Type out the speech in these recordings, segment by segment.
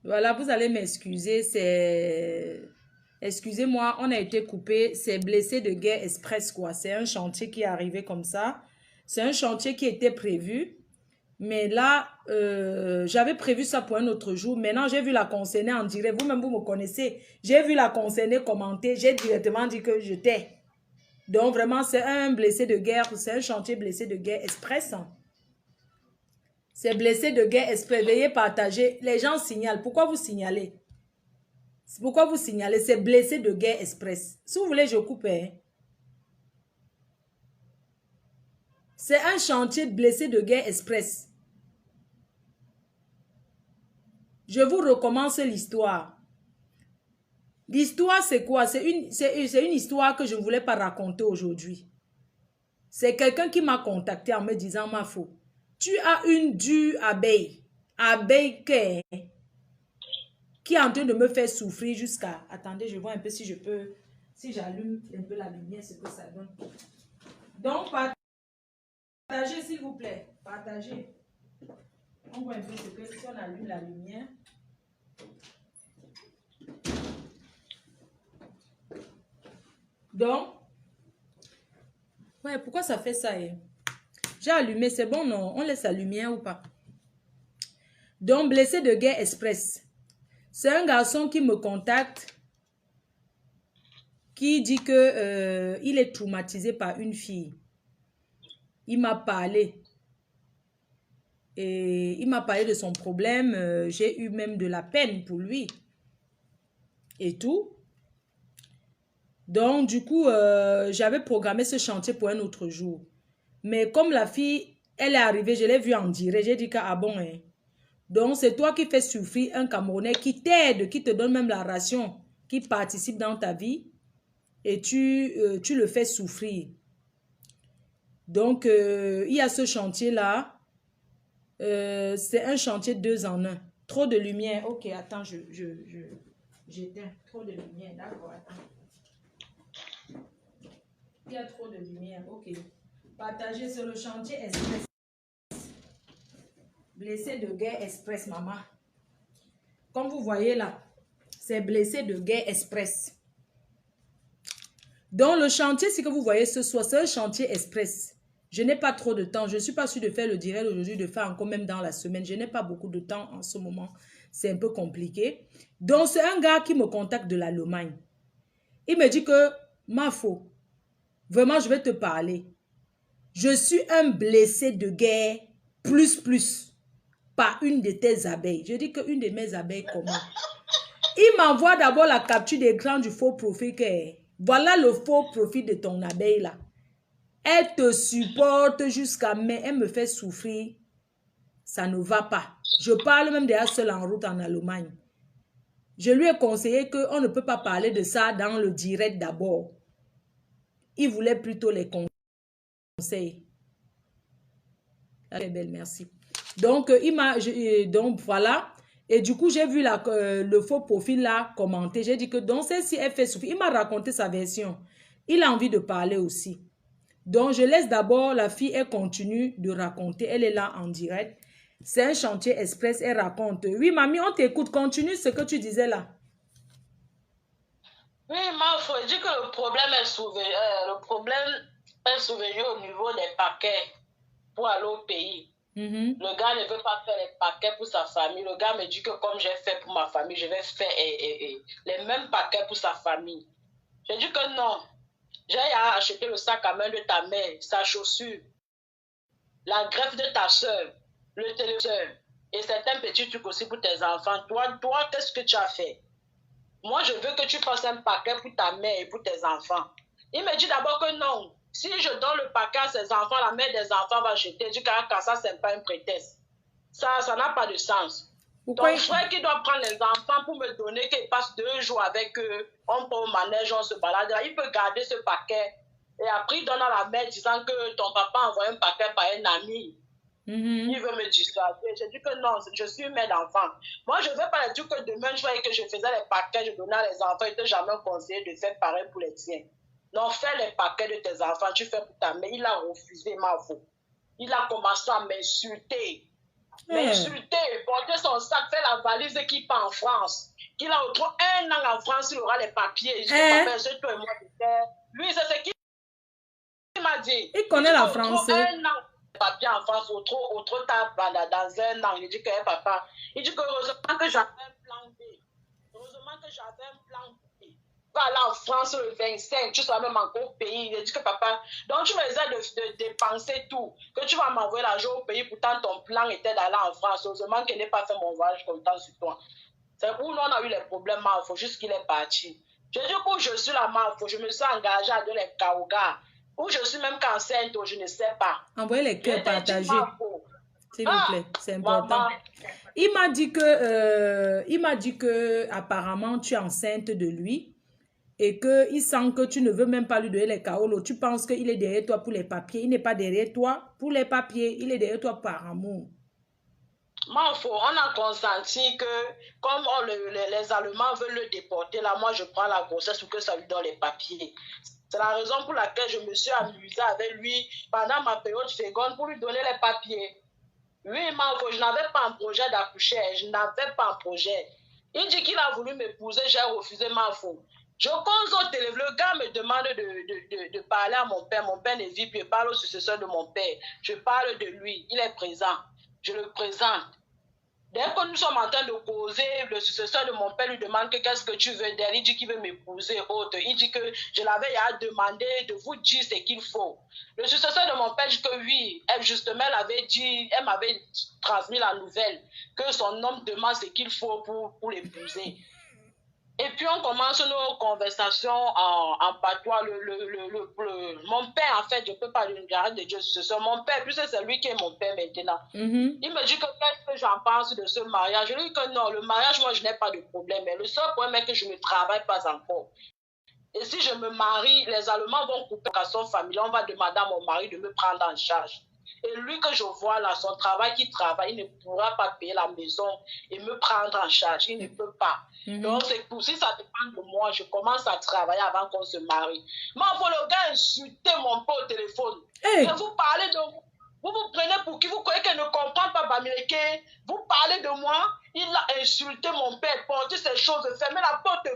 Voilà, vous allez m'excuser, c'est... Excusez-moi, on a été coupé. C'est Blessé de guerre express, quoi. C'est un chantier qui est arrivé comme ça. C'est un chantier qui était prévu. Mais là, j'avais prévu ça pour un autre jour. Maintenant, j'ai vu la concernée en direct. Vous-même, vous me connaissez. J'ai vu la concernée commenter. J'ai directement dit que je t'ai. Donc, vraiment, c'est un blessé de guerre. C'est un chantier blessé de guerre express. C'est blessé de guerre express. Veuillez partager. Les gens signalent. Pourquoi vous signalez? Pourquoi vous signalez? C'est blessé de guerre express. Si vous voulez, je coupe. Hein. C'est un chantier blessé de guerre express. Je vous recommence l'histoire. L'histoire, c'est quoi? C'est une histoire que je ne voulais pas raconter aujourd'hui. C'est quelqu'un qui m'a contacté en me disant, ma faux. Tu as une dure abeille. Abeille qui est en train de me faire souffrir jusqu'à... Attendez, je vois un peu si je peux... Si j'allume un peu la lumière, ce que ça donne. Donc, partagez, s'il vous plaît. Partagez. On voit un peu ce que... Si on allume la lumière... Donc... Ouais, pourquoi ça fait ça? Hein? J'ai allumé, c'est bon, non? On laisse la lumière ou pas? Donc, blessé de guerre express. C'est un garçon qui me contacte, qui dit que il est traumatisé par une fille. Il m'a parlé. Et il m'a parlé de son problème. J'ai eu même de la peine pour lui. Et tout. Donc, du coup, j'avais programmé ce chantier pour un autre jour. Mais comme la fille, elle est arrivée, je l'ai vue en direct. J'ai dit que, ah bon, hein. Donc, c'est toi qui fais souffrir un Camerounais qui t'aide, qui te donne même la ration, qui participe dans ta vie. Et tu le fais souffrir. Donc, il y a ce chantier-là. C'est un chantier 2 en 1. Trop de lumière. Ok, attends, j'éteins. Trop de lumière, d'accord, attends. Il y a trop de lumière, ok. Partagez sur le chantier express. Blessé de guerre express, maman. Comme vous voyez là, c'est blessé de guerre express. Donc, le chantier, ce que vous voyez ce soir, c'est un chantier express. Je n'ai pas trop de temps. Je ne suis pas sûre de faire le direct aujourd'hui, de faire encore même dans la semaine. Je n'ai pas beaucoup de temps en ce moment. C'est un peu compliqué. Donc, c'est un gars qui me contacte de l'Allemagne. Il me dit que, ma faux, vraiment, je vais te parler. Je suis un blessé de guerre plus par une de tes abeilles. Je dis qu'une de mes abeilles, comment? Il m'envoie d'abord la capture d'écran du faux profil. Voilà le faux profil de ton abeille là. Elle te supporte jusqu'à mais elle me fait souffrir. Ça ne va pas. Je parle même déjà seul en route en Allemagne. Je lui ai conseillé qu'on ne peut pas parler de ça dans le direct d'abord. Il voulait plutôt les conseils. Elle est belle, merci. Donc, donc voilà. Et du coup, j'ai vu le faux profil là commenter. J'ai dit que donc, celle-ci, elle fait souffrir. Il m'a raconté sa version. Il a envie de parler aussi. Donc, je laisse d'abord la fille, elle continue de raconter. Elle est là en direct. C'est un chantier express, elle raconte. Oui, mamie, on t'écoute. Continue ce que tu disais là. Oui, il faut dire que le problème est souvenu au niveau des paquets pour aller au pays. Le gars ne veut pas faire les paquets pour sa famille. Le gars me dit que comme j'ai fait pour ma famille, je vais faire les mêmes paquets pour sa famille. Je dis que non. J'ai acheté le sac à main de ta mère, sa chaussure, la greffe de ta soeur, le téléviseur et certains petits trucs aussi pour tes enfants. Toi, qu'est-ce que tu as fait? Moi, je veux que tu fasses un paquet pour ta mère et pour tes enfants. Il me dit d'abord que non. Si je donne le paquet à ses enfants, la mère des enfants va jeter. Je dis que ça, ce n'est pas un prétexte. Ça n'a pas de sens. Ton frère qui doit prendre les enfants pour me donner, qu'il passe 2 jours avec eux, on peut au manège, on se balade, il peut garder ce paquet. Et après, il donne à la mère disant que ton papa a envoyé un paquet par un ami. Il veut me dissuader. Je dis que non, je suis mère d'enfant. Moi, je ne veux pas dire que demain, je voyais que je faisais les paquets, je donnais à les enfants, et ne t'ai jamais conseillé de faire pareil pour les tiens. Non, fais les paquets de tes enfants, tu fais pour ta mère. Il a refusé, ma faute. Il a commencé à m'insulter. L'insulter, porter son sac, faire la valise et qu'il part en France. Qu'il a autour 1 an en France, il aura les papiers. Toi et moi, lui, c'est ce qu'il m'a dit. Il connaît la français. 1 an de papiers en France, autre tard dans 1 an. Il dit que papa, il dit que heureusement que j'avais un plan B. Heureusement que j'avais un plan B. Va aller en France le 25, tu seras même encore au pays. Il dit que papa, donc tu me disais de dépenser tout, que tu vas m'envoyer l'argent au pays, pourtant ton plan était d'aller en France. Heureusement qu'il n'ait pas fait mon voyage content sur toi. C'est où nous on a eu les problèmes, il faut juste qu'il est parti. Je dis que je suis la Marfo, je me suis engagée à donner les Kaouga. Où je suis même enceinte, je ne sais pas. Envoyez les cœurs partagés. S'il vous plaît, c'est important. Maman. Il m'a dit que apparemment tu es enceinte de lui et qu'il sent que tu ne veux même pas lui donner les kaolos. Tu penses qu'il est derrière toi pour les papiers. Il n'est pas derrière toi pour les papiers. Il est derrière toi par amour. On a consenti que comme les Allemands veulent le déporter, là, moi je prends la grossesse pour que ça lui donne les papiers. C'est la raison pour laquelle je me suis amusée avec lui pendant ma période féconde pour lui donner les papiers. Lui, je n'avais pas un projet d'accoucher, je n'avais pas un projet. Il dit qu'il a voulu m'épouser, j'ai refusé ma faute. Je cause au téléphone, le gars me demande de parler à mon père ne vit plus, je parle au successeur de mon père, je parle de lui, il est présent, je le présente. Dès que nous sommes en train de causer, le successeur de mon père lui demande qu'est-ce que tu veux d'elle. Il dit qu'il veut m'épouser, autre. Il dit que je l'avais demandé de vous dire ce qu'il faut. Le successeur de mon père dit que oui, elle justement, elle m'avait transmis la nouvelle que son homme demande ce qu'il faut pour l'épouser. Et puis on commence nos conversations en patois. Mon père, en fait, je ne peux pas lui garder de Dieu, c'est mon père, puisque c'est lui qui est mon père maintenant. Il me dit que qu'est-ce que j'en pense de ce mariage. Je lui dis que non, le mariage, moi, je n'ai pas de problème. Mais le seul problème est que je ne travaille pas encore. Et si je me marie, les Allemands vont couper à son familial. On va demander à mon mari de me prendre en charge. Et lui que je vois là, son travail qu'il travaille, il ne pourra pas payer la maison et me prendre en charge. Il ne peut pas. Donc, c'est pour si ça dépend de moi, je commence à travailler avant qu'on se marie. Mais pour le gars insulter mon père au téléphone. Et vous parlez de vous prenez pour qui? Vous croyez qu'elle ne comprend pas Bamileke? Vous parlez de moi? Il a insulté mon père, porté ces choses, fermé la porte.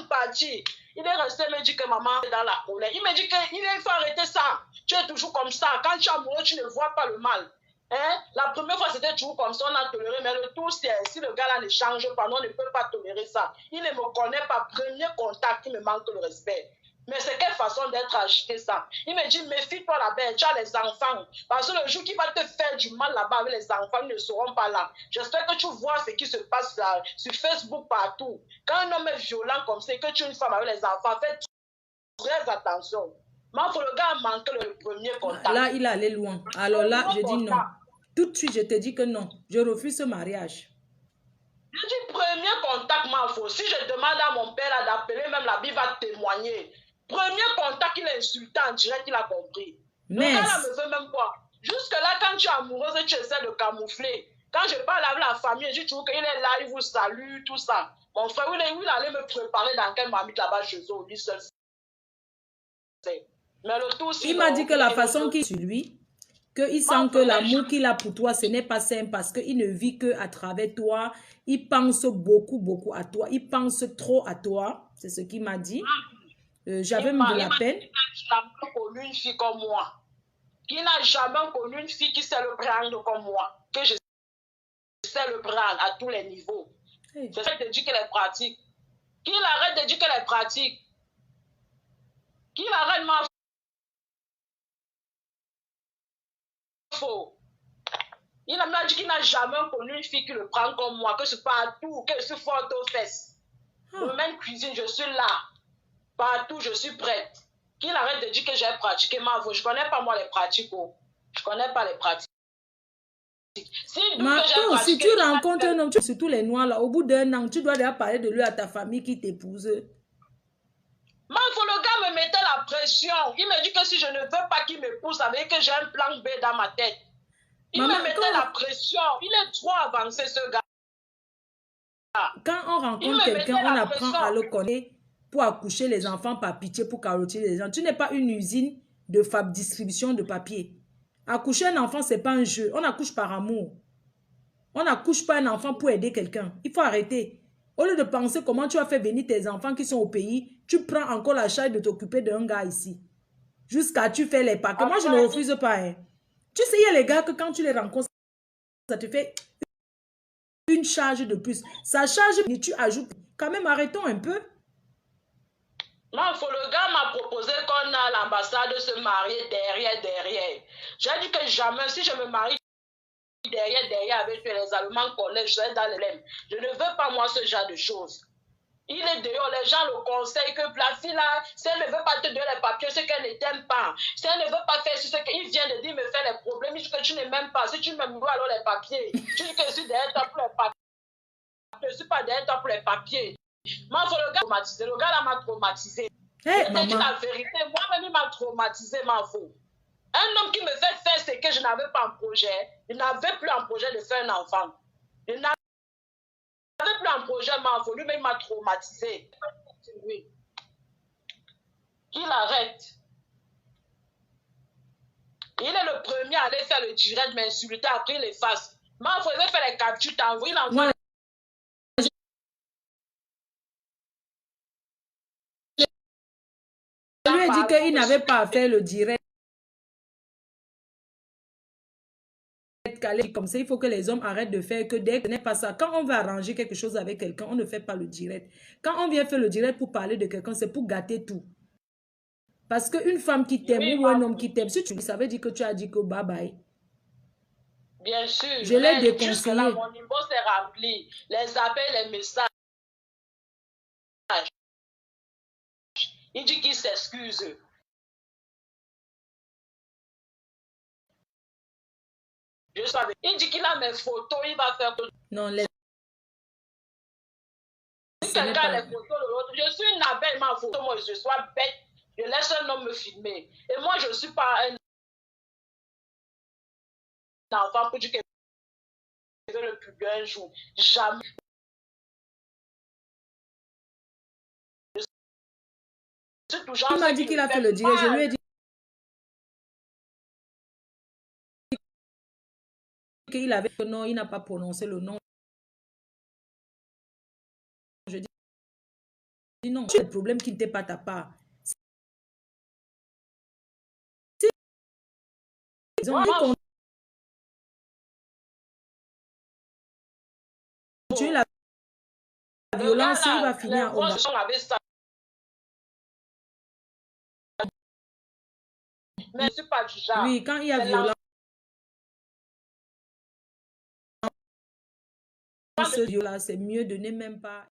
Parti. Il est resté, me dit que maman est dans la colère. Il me dit qu'il faut arrêter ça. Tu es toujours comme ça. Quand tu es amoureux, tu ne vois pas le mal. Hein? La première fois, c'était toujours comme ça, on a toléré. Mais le tout, c'est si le gars-là ne change pas, on ne peut pas tolérer ça. Il ne me connaît pas. Premier contact, il me manque le respect. Mais c'est quelle façon d'être agité ça? Il me dit, méfie-toi là-bas, tu as les enfants. Parce que le jour qui va te faire du mal là-bas avec les enfants, ils ne seront pas là. J'espère que tu vois ce qui se passe là, sur Facebook partout. Quand un homme est violent comme ça, que tu es une femme avec les enfants, fais très attention. Mais pour le gars a manqué le premier contact. Là, il est allé loin. Alors là, je dis non. Tout de suite, je te dis que non. Je refuse ce mariage. Je dis premier contact, Marfo. Si je demande à mon père d'appeler, même la Bible va témoigner. Premier contact, il est insultant en direct, il a compris. Mais... Le gars là me veut même pas. Jusque-là, quand tu es amoureuse, tu essaies de camoufler. Quand je parle avec la famille, je trouve qu'il est là, il vous salue, tout ça. Mon frère, il allait me préparer dans quelle mamie là-bas chez eux, lui seul. Mais le tout, il m'a dit que la façon qu'il est sur lui, qu'il sent que l'amour qu'il a pour toi, ce n'est pas simple parce qu'il ne vit qu'à travers toi. Il pense beaucoup à toi. Il pense trop à toi. C'est ce qu'il m'a dit. J'avais même de la peine. Il n'a jamais connu une fille comme moi. Il n'a jamais connu une fille qui sait le prendre comme moi. Que je sais le prendre à tous les niveaux. C'est ça que je dis qu'elle est pratique. Qu'il arrête de dire qu'elle est pratique. Qu'il arrête ma faux. Il m'a dit qu'il n'a jamais connu une fille qui le prend comme moi. Que c'est partout, que je suis forte aux fesses. Dans même cuisine, je suis là. Partout, je suis prête. Qu'il arrête de dire que j'ai pratiqué ma voix. Je ne connais pas moi les pratiques. Je ne connais pas les pratiques. Si tu rencontres un homme, surtout les noirs, là, au bout d'un an, tu dois déjà parler de lui à ta famille qui t'épouse. Le gars me mettait la pression. Il me dit que si je ne veux pas qu'il m'épouse, ça veut dire que j'ai un plan B dans ma tête. Il me mettait la pression. Il est trop avancé, ce gars. Quand on rencontre quelqu'un, on apprend à le connaître pour accoucher les enfants par pitié, pour carotter les gens. Tu n'es pas une usine de distribution de papier. Accoucher un enfant, ce n'est pas un jeu. On accouche par amour. On n'accouche pas un enfant pour aider quelqu'un. Il faut arrêter. Au lieu de penser comment tu as fait venir tes enfants qui sont au pays, tu prends encore la charge de t'occuper d'un gars ici. Jusqu'à tu fais les paquets. Moi, je ne refuse pas. Hein. Tu sais, il y a les gars que quand tu les rencontres, ça te fait une charge de plus. Ça charge et tu ajoutes. Quand même, arrêtons un peu. Non, le gars m'a proposé qu'on a à l'ambassade de se marier derrière. J'ai dit que jamais, si je me marie derrière avec les Allemands collèges, je serai dans les lemmes. Je ne veux pas, moi, ce genre de choses. Il est dehors, les gens le conseillent que la fille là, si elle ne veut pas te donner les papiers, c'est qu'elle ne t'aime pas. Si elle ne veut pas faire ce qu'il vient de dire, me faire les problèmes, il dit que tu ne m'aimes pas. Si tu m'aimes, alors les papiers. Tu dis que je suis derrière toi pour les papiers. Je ne suis pas derrière toi pour les papiers. Moi, le gars traumatisé. Le gars là m'a traumatisé. Hey, je te dis la vérité. Moi-même, il m'a traumatisé, ma fou. Un homme qui me fait faire ce que je n'avais pas en projet, il n'avait plus en projet de faire un enfant. Il n'avait plus en projet, ma fou. Lui-même, il m'a traumatisé. Oui. Qu'il arrête. Il est le premier à aller faire le direct, m'insulter, après il efface. Ma fou, il veut faire les captures, t'envoies, il envoie. Je lui ai dit qu'il n'avait pas à faire le direct. Comme ça, il faut que les hommes arrêtent de faire que dès que ce n'est pas ça. Quand on veut arranger quelque chose avec quelqu'un, on ne fait pas le direct. Quand on vient faire le direct pour parler de quelqu'un, c'est pour gâter tout. Parce qu'une femme qui t'aime ou un homme qui t'aime, si tu ça veut dire que tu as dit que bye bye. Bien sûr. Je l'ai déconseillé. Jusque-là, mon niveau s'est rempli. Les appels, les messages. Il dit qu'il s'excuse. Je savais. Il dit qu'il a mes photos, il va faire tout. Non, les... Quelqu'un les photos de l'autre. Je suis une abeille, ma photo, moi je sois bête. Je laisse un homme me filmer. Et moi, je ne suis pas un enfant pour dire que je vais le publier un jour. Jamais. Il m'a dit qu'il a fait le direct. Je lui ai dit qu'il avait le nom, il n'a pas prononcé le nom. Je dis non, c'est le problème qui n'était pas ta part. Ils ont dit qu'on continue la violence, il va finir au bas. Mais je ne suis pas du genre. Oui, quand il y a violence, c'est mieux de ne même pas...